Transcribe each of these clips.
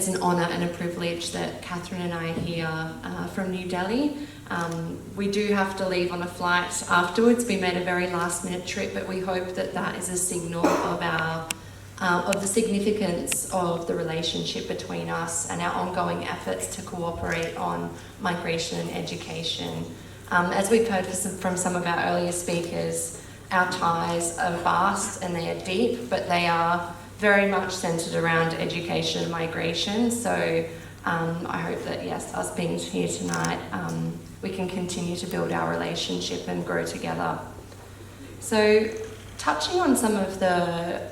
it's an honour and a privilege that Catherine and I are here from New Delhi. We do have to leave on a flight afterwards. We made a very last minute trip, but we hope that that is a signal of the significance of the relationship between us and our ongoing efforts to cooperate on migration and education. As we've heard from some of our earlier speakers, our ties are vast and they are deep, but they are very much centred around education and migration. So I hope that, yes, us being here tonight, we can continue to build our relationship and grow together. So touching on some of the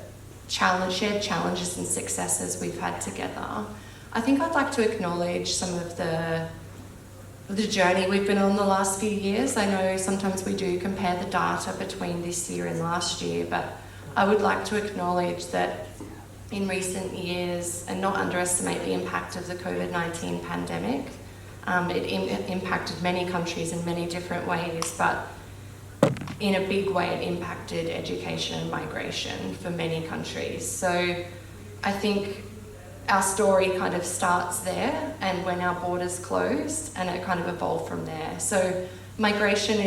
shared challenges and successes we've had together, I think I'd like to acknowledge some of the journey we've been on the last few years. I know sometimes we do compare the data between this year and last year, but I would like to acknowledge that in recent years, and not underestimate the impact of the COVID-19 pandemic. It impacted many countries in many different ways, but in a big way it impacted education and migration for many countries. So I think our story kind of starts there, and when our borders closed, and it kind of evolved from there. So migration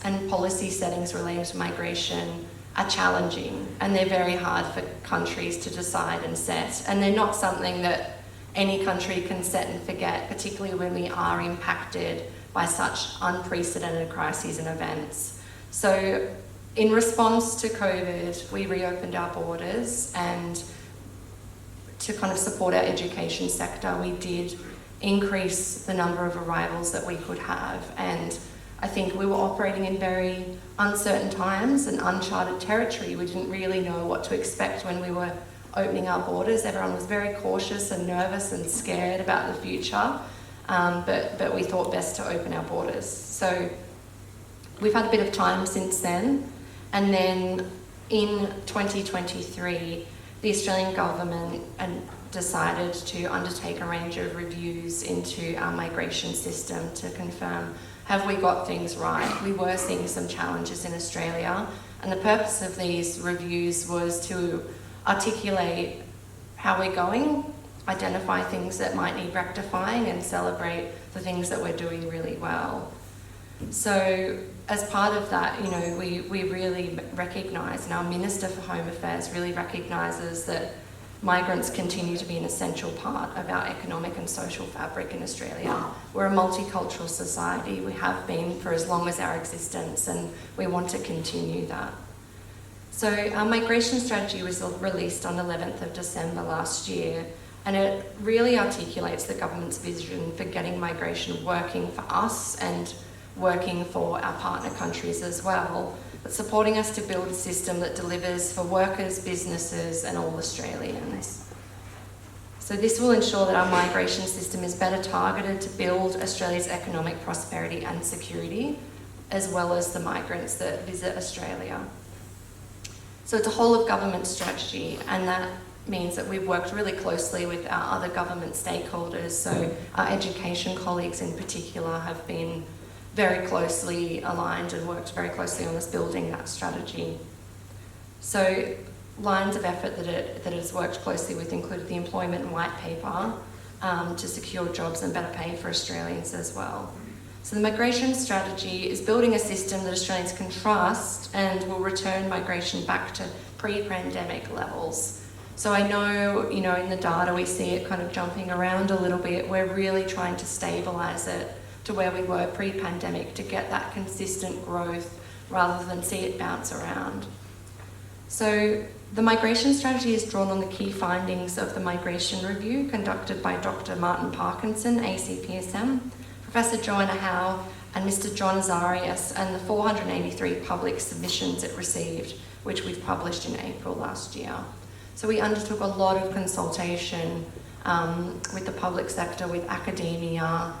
and policy settings related to migration are challenging, and they're very hard for countries to decide and set, and they're not something that any country can set and forget, particularly when we are impacted by such unprecedented crises and events. So in response to COVID, we reopened our borders, and to kind of support our education sector, we did increase the number of arrivals that we could have. And I think we were operating in very uncertain times and uncharted territory. We didn't really know what to expect when we were opening our borders. Everyone was very cautious and nervous and scared about the future, but we thought best to open our borders. So we've had a bit of time since then, and then in 2023, the Australian government decided to undertake a range of reviews into our migration system to confirm, have we got things right? We were seeing some challenges in Australia, and the purpose of these reviews was to articulate how we're going, identify things that might need rectifying, and celebrate the things that we're doing really well. So as part of that, we really recognise, and our Minister for Home Affairs really recognises that migrants continue to be an essential part of our economic and social fabric in Australia. We're a multicultural society. We have been for as long as our existence, and we want to continue that. So our migration strategy was released on 11th of December last year, and it really articulates the government's vision for getting migration working for us and working for our partner countries as well, but supporting us to build a system that delivers for workers, businesses, and all Australians. So this will ensure that our migration system is better targeted to build Australia's economic prosperity and security, as well as the migrants that visit Australia. So it's a whole of government strategy, and that means that we've worked really closely with our other government stakeholders. So our education colleagues in particular have been very closely aligned and worked very closely on us building that strategy. So lines of effort that it has worked closely with included the employment white paper to secure jobs and better pay for Australians as well. So the migration strategy is building a system that Australians can trust and will return migration back to pre-pandemic levels. So I know, in the data we see it kind of jumping around a little bit. We're really trying to stabilise it to where we were pre-pandemic to get that consistent growth rather than see it bounce around. So the migration strategy is drawn on the key findings of the migration review conducted by Dr. Martin Parkinson, ACPSM, Professor Joanna Howe, and Mr. John Azarias, and the 483 public submissions it received, which we've published in April last year. So we undertook a lot of consultation with the public sector, with academia,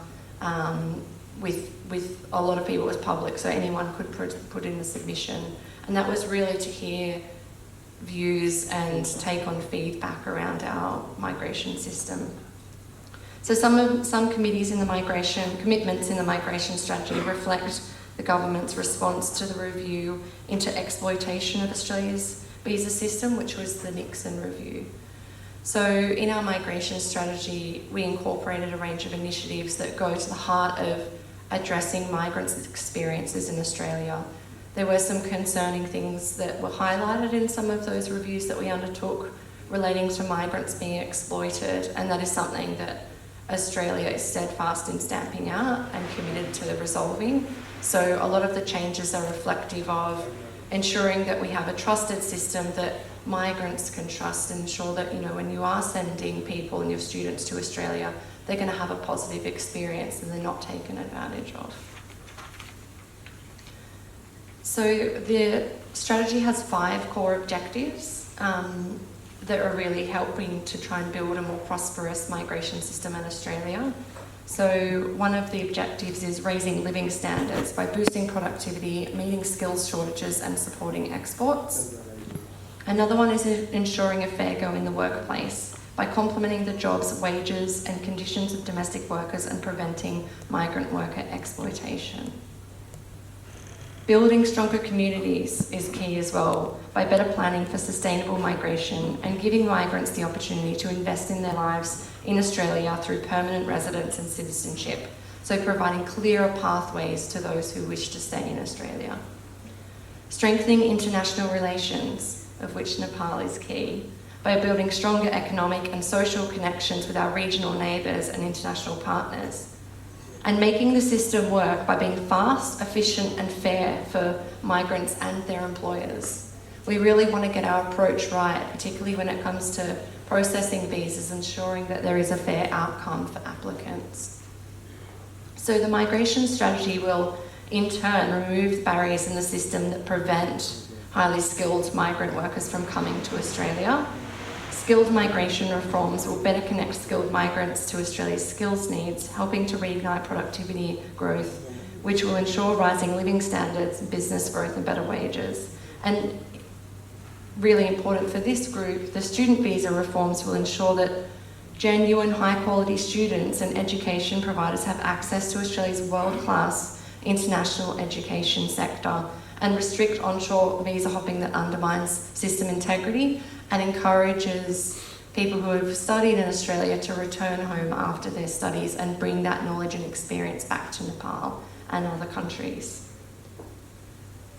with a lot of people. It was public, so anyone could put in the submission. And that was really to hear views and take on feedback around our migration system. So some commitments in the migration strategy reflect the government's response to the review into exploitation of Australia's visa system, which was the Nixon review. So in our migration strategy, we incorporated a range of initiatives that go to the heart of addressing migrants' experiences in Australia. There were some concerning things that were highlighted in some of those reviews that we undertook relating to migrants being exploited, and that is something that Australia is steadfast in stamping out and committed to resolving. So a lot of the changes are reflective of ensuring that we have a trusted system that migrants can trust, and ensure that, when you are sending people and your students to Australia, they're going to have a positive experience and they're not taken advantage of. So the strategy has 5 core objectives that are really helping to try and build a more prosperous migration system in Australia. So one of the objectives is raising living standards by boosting productivity, meeting skills shortages and supporting exports. Another one is ensuring a fair go in the workplace by complementing the jobs, wages and conditions of domestic workers and preventing migrant worker exploitation. Building stronger communities is key as well, by better planning for sustainable migration and giving migrants the opportunity to invest in their lives in Australia through permanent residence and citizenship, so providing clearer pathways to those who wish to stay in Australia. Strengthening international relations, of which Nepal is key, by building stronger economic and social connections with our regional neighbours and international partners. And making the system work by being fast, efficient and fair for migrants and their employers. We really want to get our approach right, particularly when it comes to processing visas, ensuring that there is a fair outcome for applicants. So the migration strategy will in turn remove barriers in the system that prevent highly skilled migrant workers from coming to Australia. Skilled migration reforms will better connect skilled migrants to Australia's skills needs, helping to reignite productivity growth, which will ensure rising living standards, business growth and better wages. And really important for this group, the student visa reforms will ensure that genuine high quality students and education providers have access to Australia's world-class international education sector, and restrict onshore visa hopping that undermines system integrity and encourages people who have studied in Australia to return home after their studies and bring that knowledge and experience back to Nepal and other countries.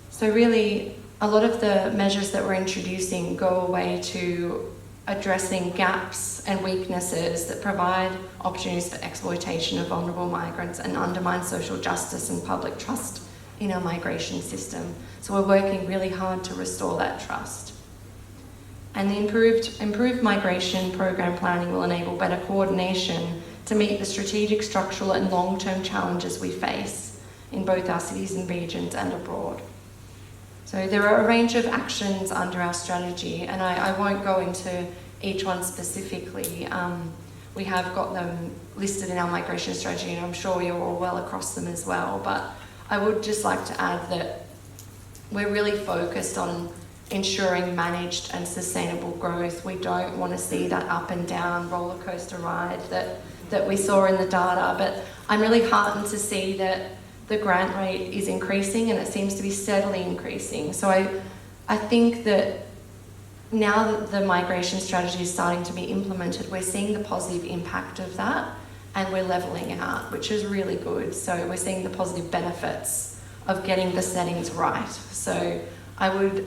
So really, a lot of the measures that we're introducing go away to addressing gaps and weaknesses that provide opportunities for exploitation of vulnerable migrants and undermine social justice and public trust in our migration system. So we're working really hard to restore that trust. And the improved migration program planning will enable better coordination to meet the strategic, structural and long-term challenges we face in both our cities and regions and abroad. So there are a range of actions under our strategy, and I won't go into each one specifically. We have got them listed in our migration strategy, and I'm sure you're all well across them as well. But I would just like to add that we're really focused on ensuring managed and sustainable growth. We don't want to see that up and down roller coaster ride that we saw in the data, but I'm really heartened to see that the grant rate is increasing and it seems to be steadily increasing. So I think that now that the migration strategy is starting to be implemented, we're seeing the positive impact of that and we're levelling out, which is really good. So we're seeing the positive benefits of getting the settings right. So I would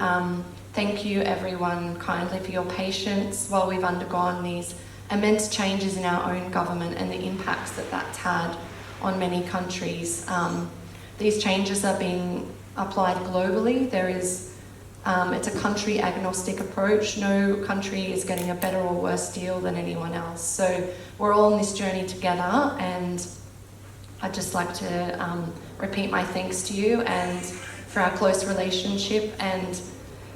thank you everyone kindly for your patience while we've undergone these immense changes in our own government and the impacts that that's had on many countries. These changes are being applied globally. There is, it's a country agnostic approach. No country is getting a better or worse deal than anyone else. So we're all on this journey together, and I'd just like to repeat my thanks to you and for our close relationship, and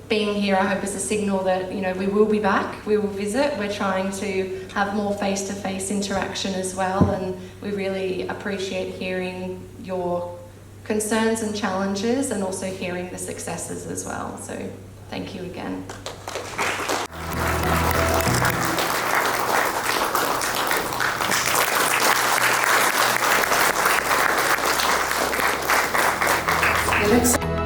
being here I hope is a signal that we will be back, we will visit. We're trying to have more face-to-face interaction as well, and we really appreciate hearing your concerns and challenges and also hearing the successes as well. So thank you again. The next